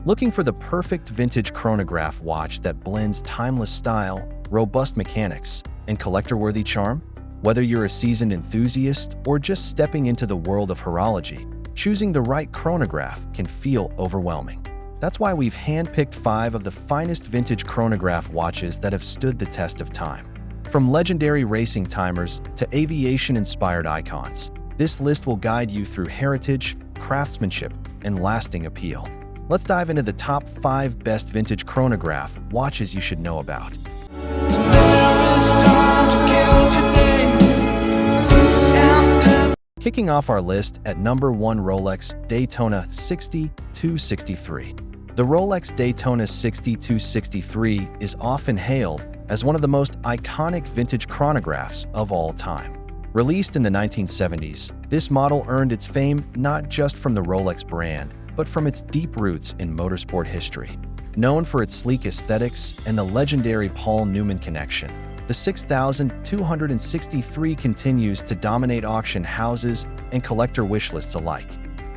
Looking for the perfect vintage chronograph watch that blends timeless style, robust mechanics, and collector-worthy charm? Whether you're a seasoned enthusiast or just stepping into the world of horology, choosing the right chronograph can feel overwhelming. That's why we've handpicked 5 of the finest vintage chronograph watches that have stood the test of time. From legendary racing timers to aviation-inspired icons, this list will guide you through heritage, craftsmanship, and lasting appeal. Let's dive into the top 5 best vintage chronograph watches you should know about. Kicking off our list at number 1, Rolex Daytona 6263. The Rolex Daytona 6263 is often hailed as one of the most iconic vintage chronographs of all time. Released in the 1970s, this model earned its fame not just from the Rolex brand, but from its deep roots in motorsport history. Known for its sleek aesthetics and the legendary Paul Newman connection, the 6263 continues to dominate auction houses and collector wish lists alike.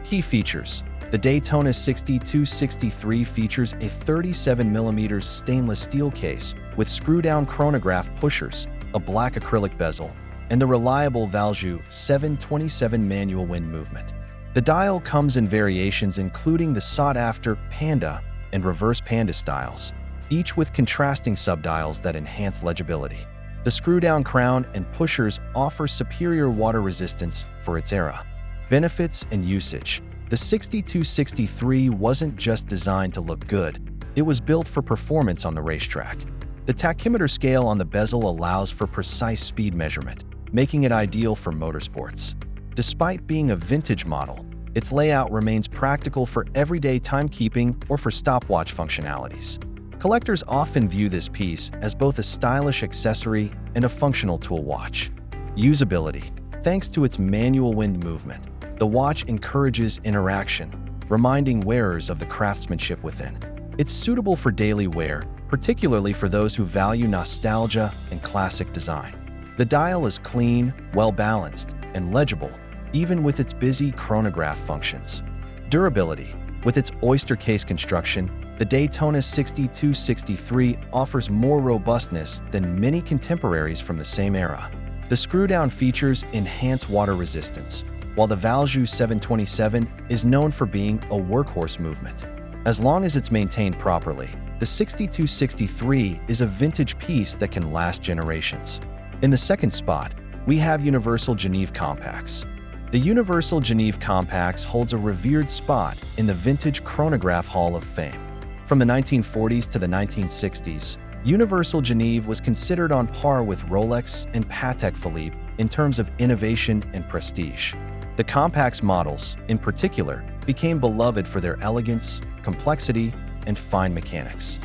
Key features: the Daytona 6263 features a 37mm stainless steel case with screw-down chronograph pushers, a black acrylic bezel, and the reliable Valjoux 727 manual wind movement. The dial comes in variations including the sought-after Panda and Reverse Panda styles, each with contrasting subdials that enhance legibility. The screw-down crown and pushers offer superior water resistance for its era. Benefits and usage: the 6263 wasn't just designed to look good, it was built for performance on the racetrack. The tachymeter scale on the bezel allows for precise speed measurement, making it ideal for motorsports. Despite being a vintage model, its layout remains practical for everyday timekeeping or for stopwatch functionalities. Collectors often view this piece as both a stylish accessory and a functional tool watch. Usability: thanks to its manual wind movement, the watch encourages interaction, reminding wearers of the craftsmanship within. It's suitable for daily wear, particularly for those who value nostalgia and classic design. The dial is clean, well-balanced, and legible, even with its busy chronograph functions. Durability: with its oyster case construction, the Daytona 6263 offers more robustness than many contemporaries from the same era. The screw-down features enhance water resistance, while the Valjoux 727 is known for being a workhorse movement. As long as it's maintained properly, the 6263 is a vintage piece that can last generations. In the second spot, we have Universal Genève Compax. The Universal Genève Compax holds a revered spot in the Vintage Chronograph Hall of Fame. From the 1940s to the 1960s, Universal Genève was considered on par with Rolex and Patek Philippe in terms of innovation and prestige. The Compax models, in particular, became beloved for their elegance, complexity, and fine mechanics.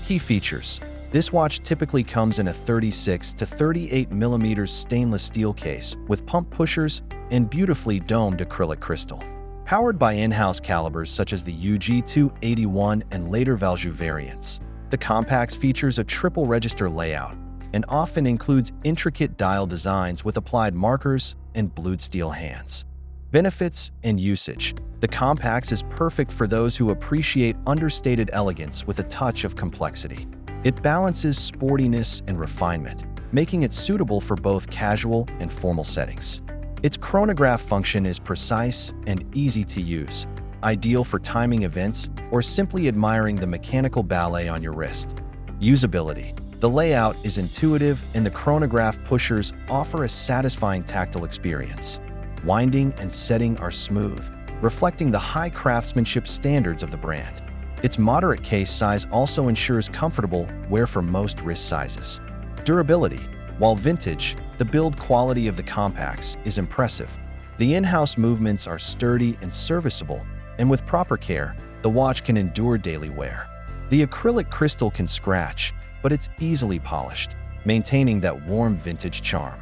Key features: this watch typically comes in a 36 to 38mm stainless steel case with pump pushers and beautifully domed acrylic crystal. Powered by in-house calibers such as the UG281 and later Valjoux variants, the Compax features a triple register layout and often includes intricate dial designs with applied markers and blued steel hands. Benefits and usage: the Compax is perfect for those who appreciate understated elegance with a touch of complexity. It balances sportiness and refinement, making it suitable for both casual and formal settings. Its chronograph function is precise and easy to use, ideal for timing events or simply admiring the mechanical ballet on your wrist. Usability: the layout is intuitive and the chronograph pushers offer a satisfying tactile experience. Winding and setting are smooth, reflecting the high craftsmanship standards of the brand. Its moderate case size also ensures comfortable wear for most wrist sizes. Durability: while vintage, the build quality of the Compax is impressive. The in-house movements are sturdy and serviceable, and with proper care, the watch can endure daily wear. The acrylic crystal can scratch, but it's easily polished, maintaining that warm vintage charm.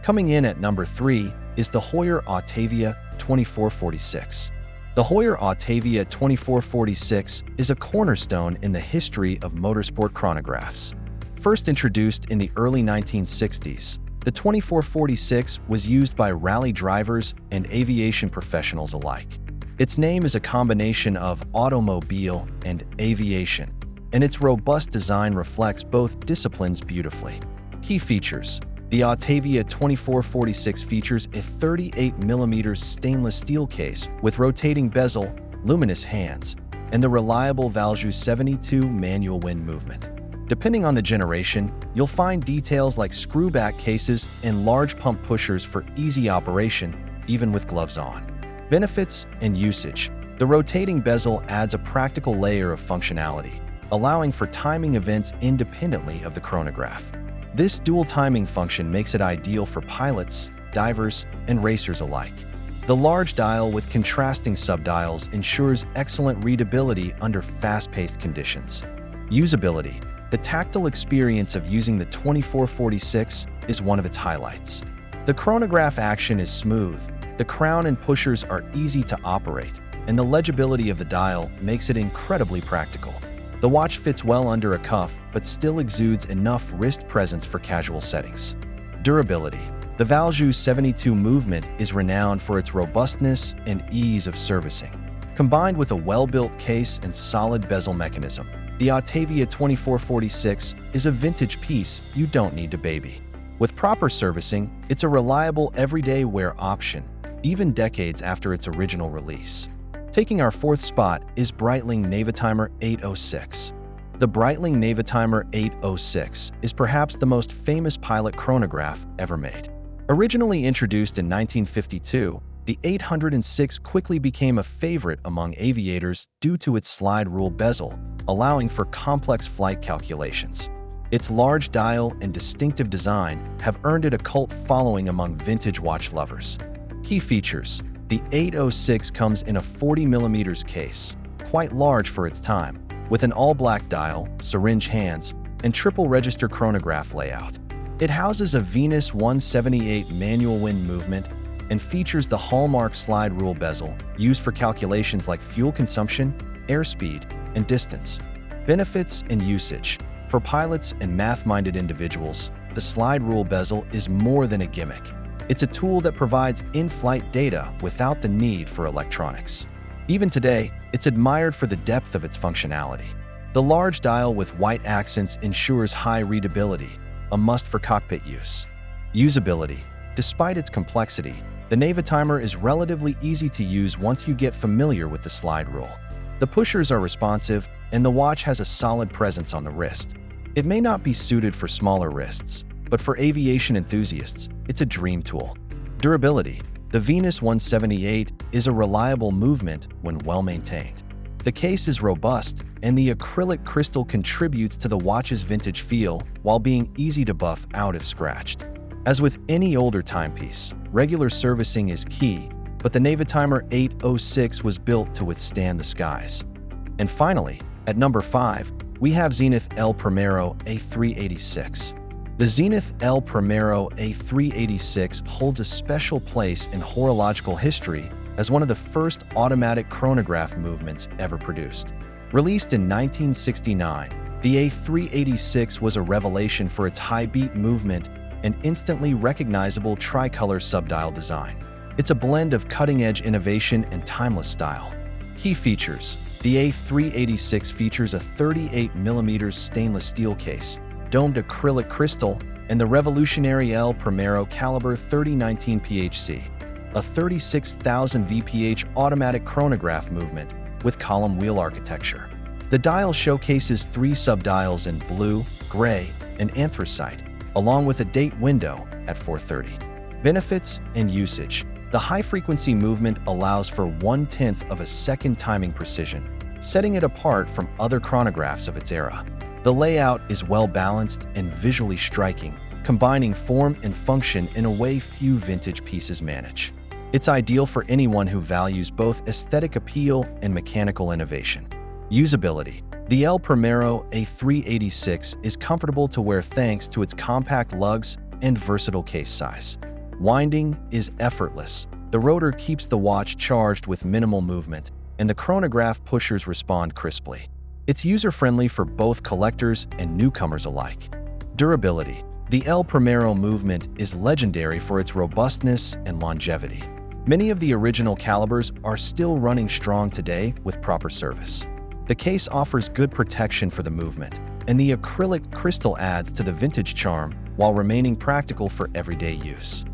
Coming in at number 3 is the Heuer Autavia 2446. The Heuer Octavia 2446 is a cornerstone in the history of motorsport chronographs. First introduced in the early 1960s, the 2446 was used by rally drivers and aviation professionals alike. Its name is a combination of automobile and aviation, and its robust design reflects both disciplines beautifully. Key features. The Autavia 2446 features a 38mm stainless steel case with rotating bezel, luminous hands, and the reliable Valjoux 72 manual wind movement. Depending on the generation, you'll find details like screwback cases and large pump pushers for easy operation, even with gloves on. Benefits and usage. The rotating bezel adds a practical layer of functionality, allowing for timing events independently of the chronograph. This dual timing function makes it ideal for pilots, divers, and racers alike. The large dial with contrasting subdials ensures excellent readability under fast-paced conditions. Usability. The tactile experience of using the 2446 is one of its highlights. The chronograph action is smooth, the crown and pushers are easy to operate, and the legibility of the dial makes it incredibly practical. The watch fits well under a cuff, but still exudes enough wrist presence for casual settings. Durability. The Valjoux 72 movement is renowned for its robustness and ease of servicing. Combined with a well-built case and solid bezel mechanism, the Autavia 2446 is a vintage piece you don't need to baby. With proper servicing, it's a reliable everyday wear option, even decades after its original release. Taking our fourth spot is Brightling Navatimer 806. The Brightling Navatimer 806 is perhaps the most famous pilot chronograph ever made. Originally introduced in 1952, the 806 quickly became a favorite among aviators due to its slide rule bezel, allowing for complex flight calculations. Its large dial and distinctive design have earned it a cult following among vintage watch lovers. Key features. The 806 comes in a 40mm case, quite large for its time, with an all-black dial, syringe hands, and triple-register chronograph layout. It houses a Venus 178 manual wind movement and features the hallmark slide rule bezel, used for calculations like fuel consumption, airspeed, and distance. Benefits and usage. For pilots and math-minded individuals, the slide rule bezel is more than a gimmick. It's a tool that provides in-flight data without the need for electronics. Even today, it's admired for the depth of its functionality. The large dial with white accents ensures high readability, a must for cockpit use. Usability. Despite its complexity, the Navitimer is relatively easy to use once you get familiar with the slide rule. The pushers are responsive, and the watch has a solid presence on the wrist. It may not be suited for smaller wrists, but for aviation enthusiasts, it's a dream tool. Durability. The Venus 178 is a reliable movement when well-maintained. The case is robust, and the acrylic crystal contributes to the watch's vintage feel while being easy to buff out if scratched. As with any older timepiece, regular servicing is key, but the Navitimer 806 was built to withstand the skies. And finally, at number 5, we have Zenith El Primero A386. The Zenith El Primero A386 holds a special place in horological history as one of the first automatic chronograph movements ever produced. Released in 1969, the A386 was a revelation for its high-beat movement and instantly recognizable tricolor subdial design. It's a blend of cutting-edge innovation and timeless style. Key features. The A386 features a 38mm stainless steel case, domed acrylic crystal, and the revolutionary El Primero caliber 3019 PHC, a 36,000 VPH automatic chronograph movement with column wheel architecture. The dial showcases 3 subdials in blue, gray, and anthracite, along with a date window at 4:30. Benefits and usage. The high-frequency movement allows for 1/10 of a second timing precision, setting it apart from other chronographs of its era. The layout is well-balanced and visually striking, combining form and function in a way few vintage pieces manage. It's ideal for anyone who values both aesthetic appeal and mechanical innovation. Usability. The El Primero A386 is comfortable to wear thanks to its compact lugs and versatile case size. Winding is effortless. The rotor keeps the watch charged with minimal movement, and the chronograph pushers respond crisply. It's user-friendly for both collectors and newcomers alike. Durability. The El Primero movement is legendary for its robustness and longevity. Many of the original calibers are still running strong today with proper service. The case offers good protection for the movement, and the acrylic crystal adds to the vintage charm while remaining practical for everyday use.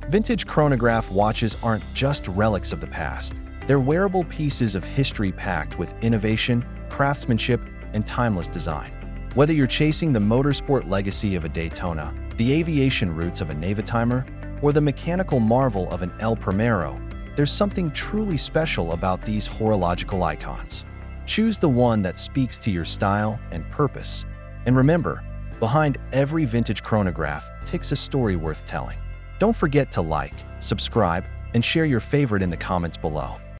Vintage chronograph watches aren't just relics of the past. They're wearable pieces of history packed with innovation, craftsmanship, and timeless design. Whether you're chasing the motorsport legacy of a Daytona, the aviation roots of a Navitimer, or the mechanical marvel of an El Primero, there's something truly special about these horological icons. Choose the one that speaks to your style and purpose. And remember, behind every vintage chronograph ticks a story worth telling. Don't forget to like, subscribe, and share your favorite in the comments below.